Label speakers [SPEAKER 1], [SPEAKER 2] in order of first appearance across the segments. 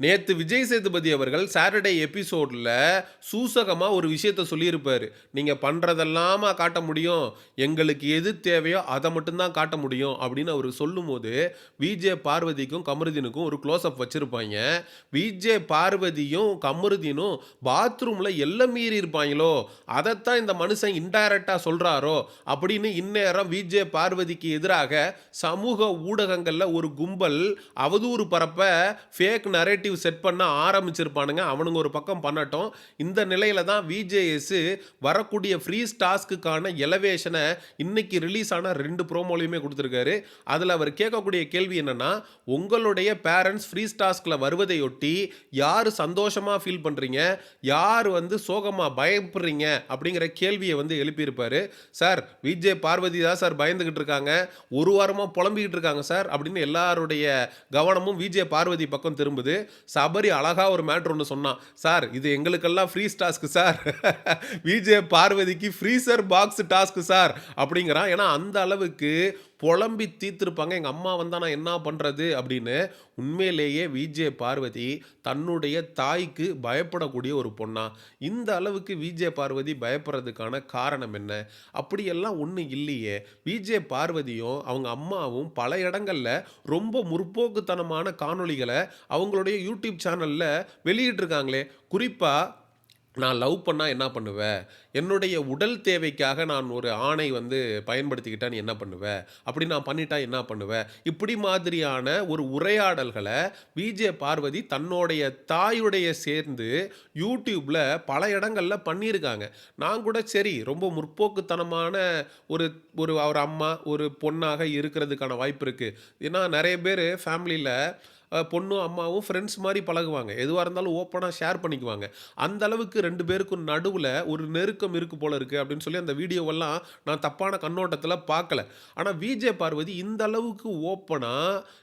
[SPEAKER 1] நேத்து விஜய் சேதுபதி அவர்கள் சாட்டர்டே எபிசோட்ல சூசகமா ஒரு விஷயத்த சொல்லியிருப்பாரு. "நீங்க பண்றதெல்லாமா காட்ட முடியும். எங்களுக்கு எது தேவையோ அத மட்டும் தான் காட்ட முடியும்." அப்படின்னு அவரு சொல்லும்போது, விஜே பார்வதிக்கும், கமருதீனுக்கும் ஒரு க்ளோஸ் அப் வச்சிருப்பாய்ங்க. விஜே பார்வதியும், கமருதீனும் பாத்ரூம்ல எல்லை மீறி இருப்பாய்ங்களோ, அதத்தான் இந்த மனுஷன் இன்டைரக்ட்டா சொல்றாரோ, அப்படின்னு இந்நேரம் விஜே பார்வதிக்கு எதிராக சமூக ஊடகங்கள்ல ஒரு கும்பல் அவதூறு பரப்ப ஃபேக் நரேட்டிவ் செட் பண்ண ஆரம்பிச்சிருப்பானுங்க. அவனுங்க ஒரு பக்கம் பண்ணட்டும். இந்த நிலையில தான் விஜேஎஸ் வரக்கூடிய ஃப்ரீஸ் டாஸ்க்குக்கான எலவேஷன இன்னைக்கு ரிலீஸ் ஆன 2 ப்ரோமோலயுமே குடுத்திருக்காரு. அதுல அவர் கேட்கக்கூடிய கேள்வி என்னன்னா, உங்களுடைய பேரண்ட்ஸ் ஃப்ரீஸ் டாஸ்க்ல வருவதையொட்டி யாரு சந்தோஷமா ஃபீல் பண்றீங்க? யார் வந்து சோகமா பயப்படுறீங்க? அப்படிங்கிற கேள்விய வந்து எழுப்பியிருப்பாரு. சார் விஜே பார்வதி தான் சார் பயந்துகிட்டு இருக்காங்க. ஒரு வாரமா புலம்பிக்கிட்டு இருக்காங்க சார் அப்படின்னு எல்லாருடைய கவனமும் விஜே பார்வதி பக்கம் திரும்புது. சபரி அழகா ஒரு மேட்டர் ஒண்ணு சொன்னான். சார் இது எங்களுக்கெல்லாம் ஃப்ரீஸ் டாஸ்க் சார். விஜே பார்வதிக்கு ஃப்ரீசர் பாக்ஸ் டாஸ்க் சார் அப்படிங்கிறான். ஏன்னா அந்த அளவுக்கு புலம்பி தீர்த்திருப்பாங்க. எங்க அம்மா வந்தா நான் என்ன பண்றது அப்படின்னு. உண்மையிலேயே விஜே பார்வதி தன்னுடைய தாய்க்கு பயப்படக்கூடிய ஒரு பொண்ணா? இந்த அளவுக்கு விஜே பார்வதி பயப்படுறதுக்கான காரணம் என்ன? அப்படியெல்லாம் ஒண்ணும் இல்லையே. விஜே பார்வதியும் அவங்க அம்மாவும் பல இடங்கள்ல ரொம்ப முற்போக்குத்தனமான காணொளிகள அவங்களுடைய யூடியூப் சேனல்ல வெளியிட்டிருக்காங்களே. குறிப்பா நான் லவ் பண்ணா என்ன பண்ணுவ? என்னுடைய உடல் தேவைக்காக நான் ஒரு ஆணை வந்து பயன்படுத்திக்கிட்டா நீ என்ன பண்ணுவ? அப்படி நான் பண்ணிட்டா என்ன பண்ணுவ? இப்படி மாதிரியான ஒரு உரையாடல்கள விஜே பார்வதி தன்னுடைய தாயுடைய சேர்ந்து YouTubeல பல இடங்கள்ல பண்ணியிருக்காங்க. நான் கூட சரி ரொம்ப முற்போக்குத்தனமான ஒரு ஒரு அம்மா, ஒரு பொண்ணாக இருக்கிறதுக்கான வாய்ப்பு இருக்கு. ஏன்னா நெறைய பேரு ஃபேமிலில பொண்ணும், அம்மாவும் ஃப்ரெண்ட்ஸ் மாரி பழகுவாங்க. எதுவா இருந்தாலும் ஓப்பனா ஷேர் பண்ணிக்குவாங்க. அந்த அளவுக்கு 2 பேருக்கும் நடுவுல ஒரு நெருக்கம் இருக்கு போல இருக்கு அப்படின்னு சொல்லி அந்த வீடியோவெல்லாம் நான் தப்பான கண்ணோட்டத்துல பார்க்கல. ஆனா விஜே பார்வதி இந்த அளவுக்கு ஓப்பனா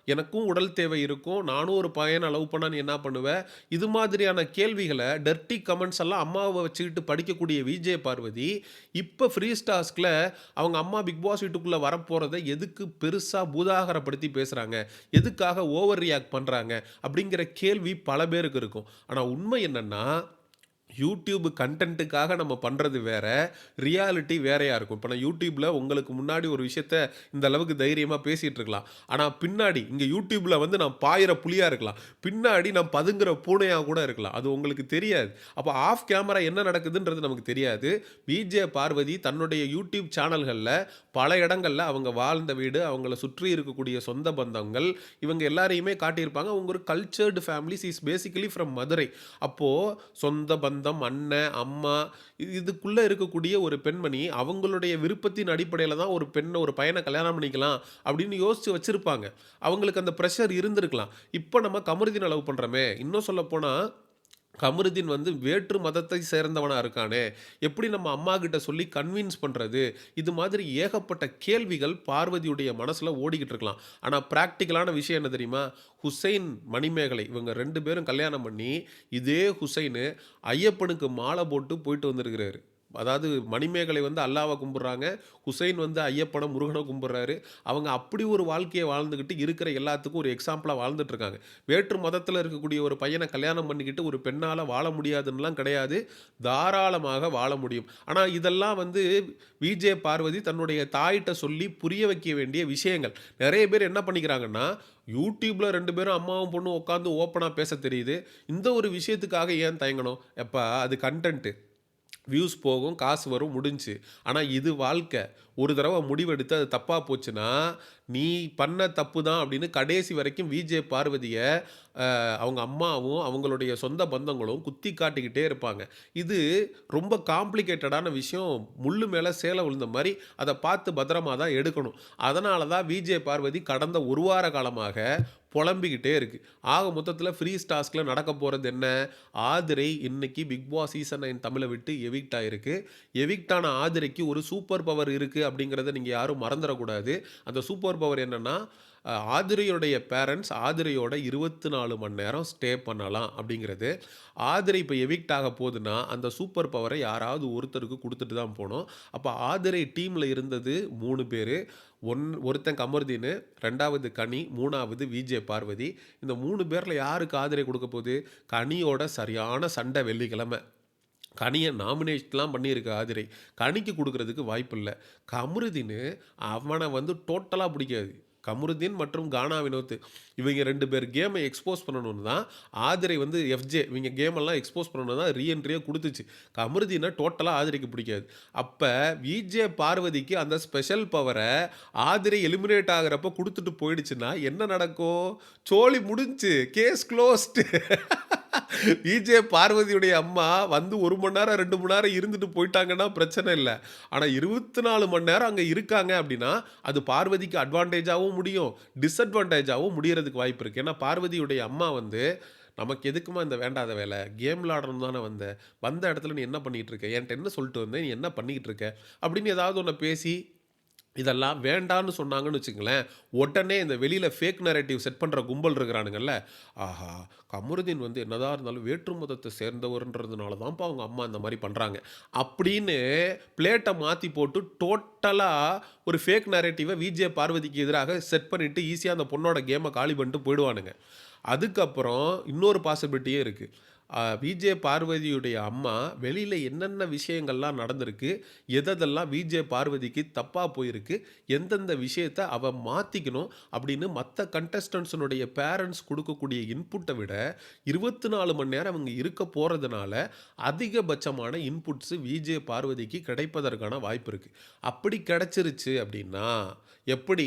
[SPEAKER 1] எனக்கும் உடல் தேவை இருக்கும். நானும் ஒரு பையன லவ் பண்ணா நீ என்ன பண்ணுவ? இது மாதிரியான கேள்விகள டர்ட்டி கமெண்ட்ஸ் எல்லாம் அம்மாவ வச்சுக்கிட்டு படிக்கக்கூடிய விஜே பார்வதி, இப்ப ஃப்ரீ டாஸ்க்ல அவங்க அம்மா பிக் பாஸ் வீட்டுக்குள்ள வரப்போறத எதுக்கு பெருசா பூதாகரப்படுத்தி பேசுறாங்க? எதுக்காக ஓவர் ரியாக்ட் பண்றாங்க? அப்படிங்கிற கேள்வி பல பேருக்கு இருக்கும். ஆனா உண்மை என்னன்னா, யூடியூப் கன்டென்ட்டுக்காக நம்ம பண்றது வேற, ரியாலிட்டி வேறையா இருக்கும். இப்ப நான் யூடியூப்ல உங்களுக்கு முன்னாடி ஒரு விஷயத்த இந்த அளவுக்கு தைரியமா பேசிட்டு இருக்கலாம். ஆனா பின்னாடி இங்க யூடியூப்ல வந்து நான் பாயிற புலியா இருக்கலாம். பின்னாடி நான் பதுங்குற பூனையா கூட இருக்கலாம். அது உங்களுக்கு தெரியாது. அப்ப ஆஃப் கேமரா என்ன நடக்குதுன்றது நமக்கு தெரியாது. விஜே பார்வதி தன்னுடைய யூடியூப் சேனல்கள்ல பல இடங்கள்ல அவங்க வாழ்ந்த வீடு, அவங்கள சுற்றி இருக்கக்கூடிய சொந்த பந்தங்கள், இவங்க எல்லாரையுமே காட்டியிருப்பாங்க. அவங்க ஒரு cultured family. She is basically from Madurai. அப்போ சொந்த பந்தம், அண்ணன், அம்மா இதுக்குள்ள இருக்கக்கூடிய ஒரு பெண்மணி, அவங்களுடைய விருப்பத்தின் அடிப்படையில தான் ஒரு பையன கல்யாணம் பண்ணிக்கலாம் அப்படின்னு யோசிச்சு வச்சிருப்பாங்க. அவங்களுக்கு அந்த பிரஷர் இருந்திருக்கலாம். இப்ப நம்ம கமருதீன லவ் பண்றோமே, இன்னும் சொல்லப்போனா கமருதீன் வந்து வேற்று மதத்தை சேர்ந்தவனா இருக்கானே, எப்படி நம்ம அம்மாகிட்ட சொல்லி கன்வின்ஸ் பண்றது? இது மாதிரி ஏகப்பட்ட கேள்விகள் பார்வதியுடைய மனசுல ஓடிக்கிட்டு இருக்கலாம். ஆனா பிராக்டிகலான விஷயம் என்ன தெரியுமா? ஹுசைன், மணிமேகலை இவங்க 2 பேரும் கல்யாணம் பண்ணி, இதே ஹுசைனு ஐயப்பனுக்கு மாலை போட்டு போயிட்டு வந்திருக்கிறாரு. அதாவது மணிமேகலை வந்து அல்லாஹ்வ கும்பிடுறாங்க. ஹுசைன் வந்து ஐயப்பன, முருகன கும்பிடுறாரு. அவங்க அப்படி ஒரு வாழ்க்கைய வாழ்ந்துகிட்டு இருக்கிற எல்லாத்துக்கும் ஒரு எக்ஸாம்பிளா வாழ்ந்துட்டு இருக்காங்க. வேற்று மதத்தில இருக்கக்கூடிய ஒரு பையன கல்யாணம் பண்ணிக்கிட்டு ஒரு பெண்ணால வாழ முடியாதுன்னுலாம் கிடையாது. தாராளமாக வாழ முடியும். ஆனா இதெல்லாம் வந்து விஜே பார்வதி தன்னுடைய தாயிட்ட சொல்லி புரிய வைக்க வேண்டிய விஷயங்கள். நெறைய பேர் என்ன பண்ணிக்கிறாங்கன்னா, யூடியூப்ல 2 பேரும் அம்மாவும் பொண்ணும் உட்கார்ந்து ஓப்பனா பேசத் தெரியுது. இந்த ஒரு விஷயத்துக்காக ஏன் தயங்கணும்? எப்பா அது கன்டென்ட். வியூஸ் போகும், காசு வரும் முடிஞ்சுச்சு. ஆனா இது வாழ்க்கை. ஒரு தடவ முடிவெடுத்து அது தப்பா போச்சுன்னா, "நீ பண்ண தப்பு தான்" அப்படின்னு கடைசி வரைக்கும் விஜே பார்வதிய அவங்க அம்மாவும், அவங்களுடைய சொந்த பந்தங்களும் குத்தி காட்டிக்கிட்டே இருப்பாங்க. இது ரொம்ப காம்ப்ளிகேட்டடான விஷயம். முள்ளு மேல சேலை விழுந்த மாரி, அத பார்த்து பத்திரமா தான் எடுக்கணும். அதனால தான் விஜே பார்வதி கடந்த 1 வார காலமாக புலம்பிக்கிட்டே இருக்கு. ஆக மொத்தத்தில ஃப்ரீஸ் டாஸ்க்ல நடக்க போறது என்ன? ஆதிரை இன்னைக்கு பிக் பாஸ் சீசன் 9 தமிழ விட்டு எவிக்ட் ஆயிருக்கு. எவிக்ட் ஆன ஆதிரைக்கு ஒரு சூப்பர் பவர் இருக்கு அப்படிங்கிறத நீங்க யாரும் மறந்துறக்கூடாது. அந்த சூப்பர் பவர் என்னன்னா, ஆதிரையுடைய பேரண்ட்ஸ் ஆதிரையோட 24 மணி நேரம் ஸ்டே பண்ணலாம் அப்படிங்கிறது. ஆதிரை இப்ப எவிக்ட் ஆக போதுன்னா, அந்த சூப்பர் பவர யாராவது ஒருத்தருக்கு குடுத்துட்டு தான் போணும். அப்ப ஆதிரை டீம்ல இருந்தது 3 பேரு. ஒருத்தன் கமருதீனு, 2வது கனி, 3வது விஜே பார்வதி. இந்த 3 பேர்ல யாருக்கு ஆதிரை குடுக்க போது? கனியோட சரியான சண்டை வெள்ளிக்கிழமை. கனிய நாமினேட்லாம் பண்ணியிருக்கு ஆதிரை. கனிக்கு குடுக்குறதுக்கு வாய்ப்பில்ல. கமருதீனு அவன வந்து டோட்டலா புடிக்காது. கமருதீன் மற்றும் கானா வினோத் இவங்க 2 பேர் கேம எக்ஸ்போஸ் பண்ணணும்னு தான் ஆதிரை வந்து எஃப்ஜே இவங்க கேமெல்லாம் எக்ஸ்போஸ் பண்ணணும்னு தான் ரீஎன்ட்ரியா குடுத்துச்சு. கமருதீன டோட்டலா ஆதிரைக்கு பிடிக்காது. அப்ப விஜே பார்வதிக்கு அந்த ஸ்பெஷல் பவர ஆதிரை எலிமினேட் ஆகுறப்ப குடுத்துட்டு போயிடுச்சுன்னா என்ன நடக்கும்? சோலி முடிஞ்சுச்சு. Case closed. விஜே பார்வதியுடைய அம்மா வந்து 1 மணி நேரம் 2 மணி நேரம் இருந்துட்டு போயிட்டாங்கன்னா பிரச்சனை இல்ல. ஆனா 24 மணி நேரம் அங்க இருக்காங்க அப்படின்னா, அது பார்வதிக்கு அட்வான்டேஜாவும் முடியும். டிஸ்அட்வான்டேஜாவும் முடியறதுக்கு வாய்ப்பு இருக்கு. ஏன்னா பார்வதியுடைய அம்மா வந்து, "நமக்கு எதுக்கும்மா இந்த வேண்டாத வேலை? கேம் விளையாடணும்னு தானே வந்த. வந்த இடத்துல நீ என்ன பண்ணிட்டு இருக்க? என்ட்ட என்ன சொல்லிட்டு வந்த? நீ என்ன பண்ணிக்கிட்டு இருக்க?" அப்படின்னு ஏதாவது ஒண்ண பேசி இதெல்லாம் வேண்டான்னு சொன்னாங்கன்னு வச்சுக்கங்களேன், உடனே இந்த வெளியில ஃபேக் நரேட்டிவ் செட் பண்ற கும்பல் இருக்கிறானுங்கல்ல, ஆஹா! கமருதீன் வந்து என்னதான் இருந்தாலும் வேற்று மதத்த சேர்ந்தவர்ன்றதுனால தான்ப்பா அவங்க அம்மா இந்த மாரி பண்றாங்க. அப்படின்னு பிளேட்ட மாத்தி போட்டு டோட்டலா ஒரு ஃபேக் நரேட்டிவ விஜே பார்வதிக்கு எதிராக செட் பண்ணிட்டு ஈஸியா அந்த பொண்ணோட கேம காலி பண்ணிட்டு போயிடுவானுங்க. அதுக்கப்புறம் இன்னொரு பாசிபிலிட்டியே இருக்கு. விஜே பார்வதியுடைய அம்மா வெளியில என்னென்ன விஷயங்கள்லாம் நடந்திருக்கு, எதெல்லாம் விஜே பார்வதிக்கு தப்பா போயிருக்கு, எந்தெந்த விஷயத்த அவ மாத்திக்கணும் அப்படின்னு மத்த கண்டஸ்டன்ட்ஸினுடைய பேரண்ட்ஸ் குடுக்கக்கூடிய இன்புட்ட விட 24 மணி நேரம் அவங்க இருக்க போறதுனால, அதிகபட்சமான இன்புட்ஸ் விஜே பார்வதிக்கு கிடைப்பதற்கான வாய்ப்பு இருக்கு. அப்படி கிடைச்சிருச்சு அப்படின்னா, எப்படி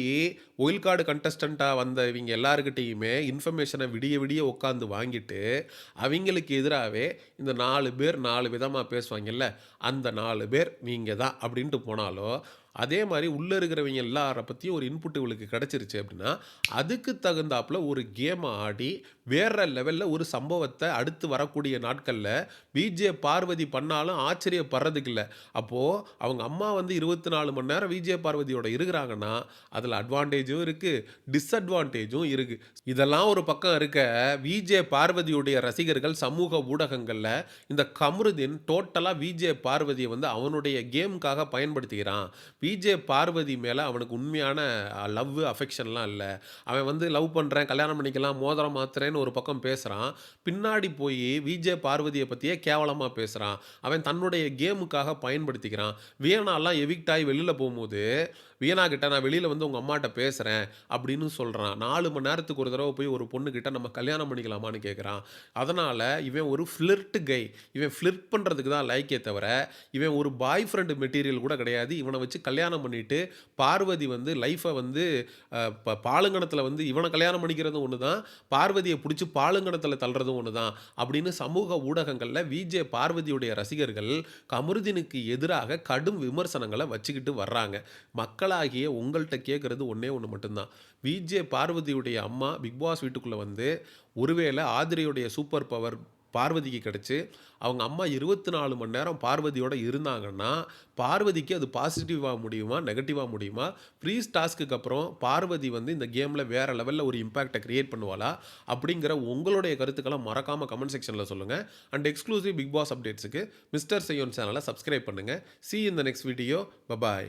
[SPEAKER 1] ஒயில் கார்டு கண்டஸ்டன்ட்டா வந்த இவங்க எல்லார்கிட்டயுமே இன்ஃபர்மேஷன விடிய விடிய உட்காந்து வாங்கிட்டு, அவிங்களுக்கு எதிராவே இந்த 4 பேர் 4 விதமா பேசுவாங்கல்ல, அந்த 4 பேர் நீங்க தான் அப்படின்ட்டு போனாலோ, அதே மாரி உள்ள இருக்கிறவங்க எல்லார பத்தியும் ஒரு இன்புட் இவளுக்கு கிடைச்சிருச்சு அப்படின்னா, அதுக்கு தகுந்தாப்புல ஒரு கேம ஆடி, வேற லெவல்ல ஒரு சம்பவத்த அடுத்து வரக்கூடிய நாட்கள்ல விஜே பார்வதி பண்ணாலும் ஆச்சரியப்படுறதுக்கு இல்ல. அப்போ அவங்க அம்மா வந்து 24 மணி நேரம் விஜே பார்வதியோட இருக்கிறாங்கன்னா, அதுல அட்வான்டேஜும் இருக்கு, டிஸ்அட்வான்டேஜும் இருக்கு. இதெல்லாம் ஒரு பக்கம் இருக்க, விஜே பார்வதியுடைய ரசிகர்கள் சமூக ஊடகங்கள்ல இந்த கமருதீன் டோட்டலா விஜே பார்வதிய வந்து அவனுடைய கேம்க்காக பயன்படுத்திக்கிறான். விஜே பார்வதி மேல அவனுக்கு உண்மையான லவ், அஃபெக்ஷன்லாம் இல்ல. அவன் வந்து லவ் பண்றேன், கல்யாணம் பண்ணிக்கலாம், மோதிரம் மாத்துறேன்னு ஒரு பக்கம் பேசுறான். பின்னாடி போயி விஜே பார்வதிய பத்தியே கேவலமா பேசுறான். அவன் தன்னுடைய கேமுக்காக பயன்படுத்திக்கிறான். வியனாலாம் எவிக்ட் ஆயி வெளில போம்போது, வியனா கிட்ட நான் வெளியில வந்து உங்க அம்மாட்ட பேசுறேன் அப்படின்னு சொல்றான். 4 மணி நேரத்துக்கு ஒரு தடவ போய் ஒரு பொண்ணுகிட்ட நம்ம கல்யாணம் பண்ணிக்கலாமான்னு கேட்குறான். அதனால இவன் ஒரு ஃப்ளிர்ட் கை. இவன் ஃப்ளிர்ட் பண்றதுக்கு தான் லாய்க்கே தவிர, இவன் ஒரு பாய் ஃப்ரெண்ட் மெட்டீரியல் கூட கிடையாது. இவன வச்சு கல்யாணம் பண்ணிட்டு, பார்வதி வந்து லைஃப வந்து பாலுங்கணத்தில வந்து இவன கல்யாணம் பண்ணிக்கிறதும் ஒண்ணு தான், பார்வதிய புடிச்சு பாலுங்கணத்தில தள்ளுறதும் ஒண்ணு தான். அப்படின்னு சமூக ஊடகங்கள்ல விஜே பார்வதியுடைய ரசிகர்கள் கமருதீனுக்கு எதிராக கடும் விமர்சனங்கள வச்சுக்கிட்டு வர்றாங்க. மக்களாகிய உங்கள்ட்ட கேட்கறது ஒண்ணே ஒண்ணு மட்டும் தான். விஜே பார்வதியுடைய அம்மா பிக் பாஸ் வீட்டுக்குள்ள வந்து, ஒருவேளை ஆதிரையுடைய சூப்பர் பவர் பார்வதிக்கு கிடைச்சு, அவங்க அம்மா 24 மணி நேரம் பார்வதியோட இருந்தாங்கன்னா, பார்வதிக்கு அது பாசிட்டிவா முடியுமா? நெகட்டிவா முடியுமா? ஃப்ரீஸ் டாஸ்க்குக்கு அப்புறம் பார்வதி வந்து இந்த கேம்ல வேற லெவல்ல ஒரு இம்பாக்ட்ட கிரியேட் பண்ணுவாளா? அப்படிங்கிற உங்களுடைய கருத்துக்கள மறக்காம கமெண்ட் செக்ஷன்ல சொல்லுங்க. அண்ட் எக்ஸ்க்ளூசிவ் பிக் பாஸ் அப்டேட்ஸ்க்கு மிஸ்டர் செய்யோன் சேனல சப்ஸ்கிரைப் பண்ணுங்க. See you in the next video. Bye bye.